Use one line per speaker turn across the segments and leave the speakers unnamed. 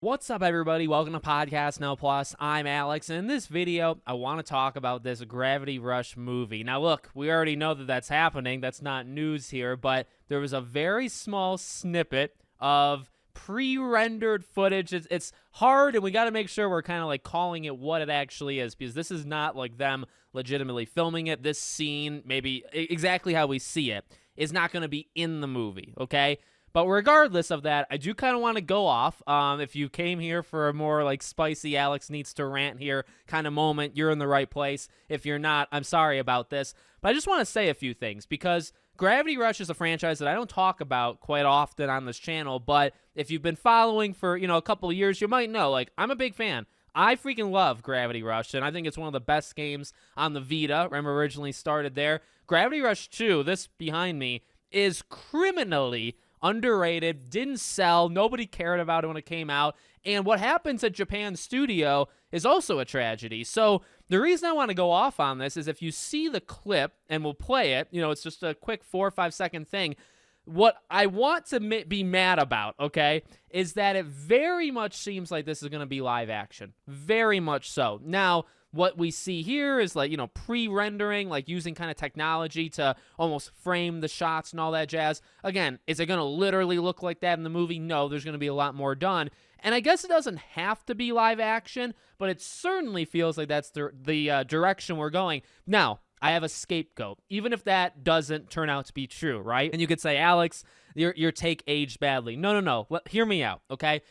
What's up, everybody? Welcome to Podcast No Plus. I'm Alex, and in this video, I want to talk about this Gravity Rush movie. Now, look, we already know that that's happening. That's not news here, but there was a very small snippet of pre-rendered footage. It's hard, and we got to make sure we're kind of like calling it what it actually is, because this is not like them legitimately filming it. This scene, maybe exactly how we see it, is not going to be in the movie, okay? But regardless of that, I do kind of want to go off. If you came here for a more like spicy Alex needs to rant here kind of moment, you're in the right place. If you're not, I'm sorry about this. But I just want to say a few things because Gravity Rush is a franchise that I don't talk about quite often on this channel. But if you've been following for, a couple of years, you might know, like, I'm a big fan. I freaking love Gravity Rush, and I think it's one of the best games on the Vita. Remember, originally started there. Gravity Rush 2, this behind me, is criminally underrated, didn't sell, nobody cared about it when it came out, and what happens at Japan Studio is also a tragedy. So the reason I want to go off on this is if you see the clip, and we'll play it, it's just a quick 4 or 5 second thing, what I want to be mad about, okay, is that it very much seems like this is going to be live action. Very much so. Now, what we see here is like, pre-rendering, like using kind of technology to almost frame the shots and all that jazz. Again, is it going to literally look like that in the movie? No, there's going to be a lot more done. And I guess it doesn't have to be live action, but it certainly feels like that's the direction we're going. Now, I have a scapegoat, even if that doesn't turn out to be true, right? And you could say, Alex, your take aged badly. No. Hear me out, okay?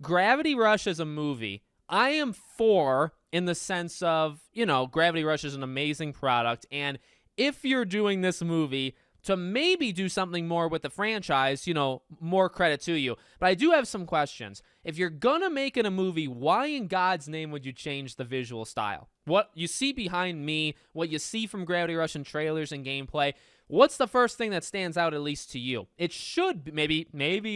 Gravity Rush is a movie I am for, in the sense of, Gravity Rush is an amazing product, and if you're doing this movie to maybe do something more with the franchise, more credit to you. But I do have some questions. If you're gonna make it a movie, why in God's name would you change the visual style? What you see behind me, what you see from Gravity Rush in trailers and gameplay, what's the first thing that stands out, at least to you? It should, maybe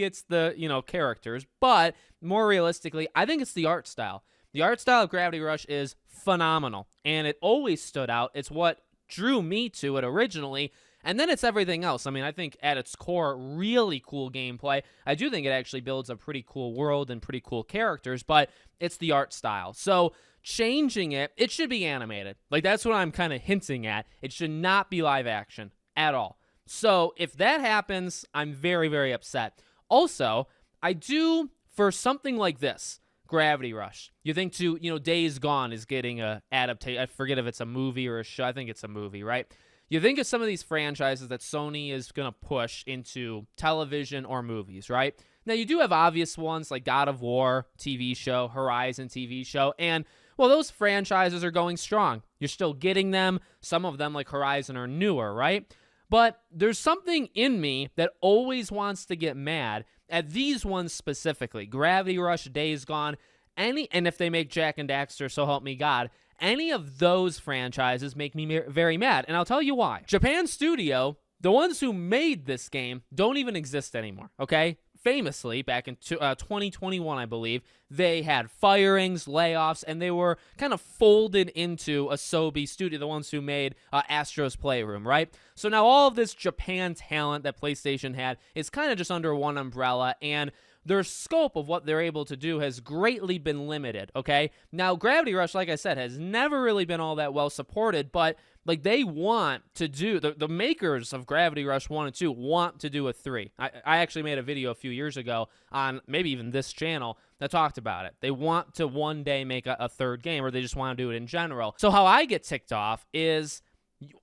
it's the, characters, but more realistically, I think it's the art style. The art style of Gravity Rush is phenomenal, and it always stood out. It's what drew me to it originally, and then it's everything else. I mean, I think at its core, really cool gameplay. I do think it actually builds a pretty cool world and pretty cool characters, but it's the art style. So changing it should be animated. Like, that's what I'm kind of hinting at. It should not be live action at all. So if that happens, I'm very, very upset. Also, I do, for something like this, Gravity Rush, you think Days Gone is getting a adaptation. I forget if it's a movie or a show. I think it's a movie, right? You think of some of these franchises that Sony is going to push into television or movies, right? Now, you do have obvious ones like God of War TV show, Horizon TV show, and, well, those franchises are going strong. You're still getting them. Some of them, like Horizon, are newer, right? But there's something in me that always wants to get mad at these ones specifically. Gravity Rush, Days Gone, and if they make Jak and Daxter, so help me God, any of those franchises make me very mad. And I'll tell you why. Japan Studio, the ones who made this game, don't even exist anymore, okay? Famously, back in 2021, I believe, they had firings, layoffs, and they were kind of folded into Asobi Studio, the ones who made Astro's Playroom, right? So now all of this Japan talent that PlayStation had is kind of just under one umbrella, and their scope of what they're able to do has greatly been limited, okay? Now, Gravity Rush, like I said, has never really been all that well supported, but like, they want to do, the makers of Gravity Rush 1 and 2 want to do a 3. I actually made a video a few years ago on maybe even this channel that talked about it. They want to one day make a third game, or they just want to do it in general. So how I get ticked off is,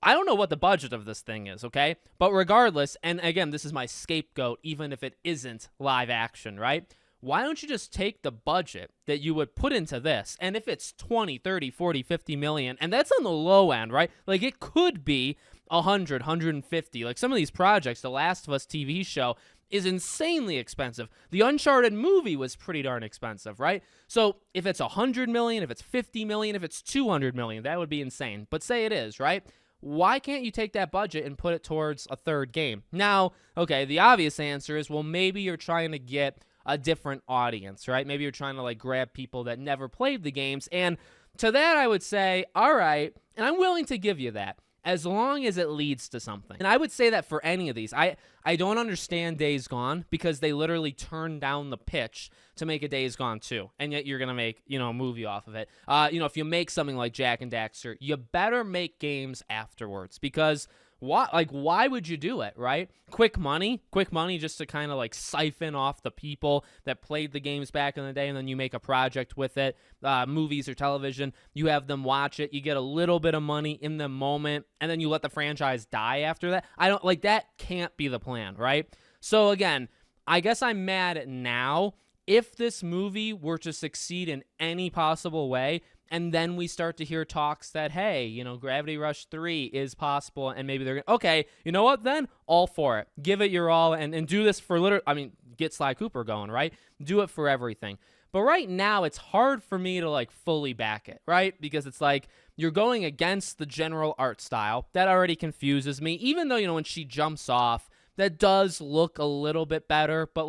I don't know what the budget of this thing is, okay? But regardless, and again, this is my scapegoat, even if it isn't live action, right? Why don't you just take the budget that you would put into this, and if it's 20, 30, 40, 50 million, and that's on the low end, right? Like, it could be 100, 150. Like, some of these projects, The Last of Us TV show is insanely expensive. The Uncharted movie was pretty darn expensive, right? So if it's 100 million, if it's 50 million, if it's 200 million, that would be insane. But say it is, right? Why can't you take that budget and put it towards a third game? Now, okay, the obvious answer is, well, maybe you're trying to get a different audience, right? Maybe you're trying to like grab people that never played the games. And to that, I would say, all right, and I'm willing to give you that. as long as it leads to something. And I would say that for any of these. I don't understand Days Gone because they literally turned down the pitch to make a Days Gone 2, and yet you're going to make, a movie off of it. If you make something like Jak and Daxter, you better make games afterwards because why would you do it, right? Quick money just to kind of like siphon off the people that played the games back in the day, and then you make a project with it, movies or television, you have them watch it, you get a little bit of money in the moment, and then you let the franchise die after that. That can't be the plan, right? So again, I guess I'm mad at now. If this movie were to succeed in any possible way, and then we start to hear talks that, hey, Gravity Rush 3 is possible, and maybe they're going to, okay, you know what then? All for it. Give it your all, and do this for get Sly Cooper going, right? Do it for everything. But right now, it's hard for me to, fully back it, right? Because it's you're going against the general art style. That already confuses me, even though, when she jumps off, that does look a little bit better, but,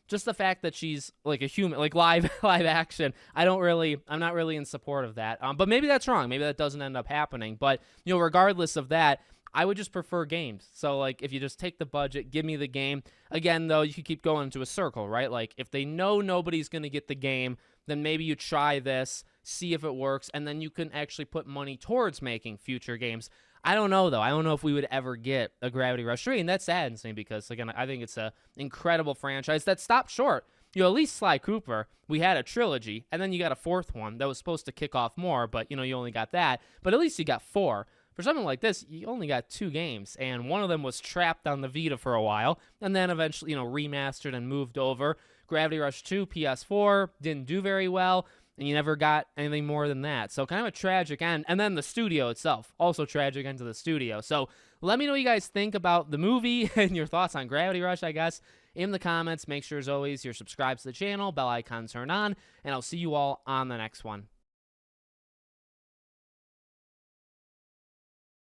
just the fact that she's like a human, like live action, I'm not really in support of that. But maybe that's wrong. Maybe that doesn't end up happening. But, regardless of that, I would just prefer games. So, if you just take the budget, give me the game. Again, though, you could keep going into a circle, right? If they know nobody's going to get the game, then maybe you try this, see if it works, and then you can actually put money towards making future games. I don't know, though. I don't know if we would ever get a Gravity Rush 3, and that saddens me because, again, I think it's an incredible franchise that stopped short. At least Sly Cooper, we had a trilogy, and then you got a fourth one that was supposed to kick off more, but, you only got that. But at least you got 4. For something like this, you only got 2 games, and one of them was trapped on the Vita for a while, and then eventually, remastered and moved over. Gravity Rush 2, PS4, didn't do very well, and you never got anything more than that. So kind of a tragic end. And then the studio itself, also tragic end to the studio. So let me know what you guys think about the movie and your thoughts on Gravity Rush, I guess, in the comments. Make sure, as always, you're subscribed to the channel, bell icon turned on, and I'll see you all on the next one.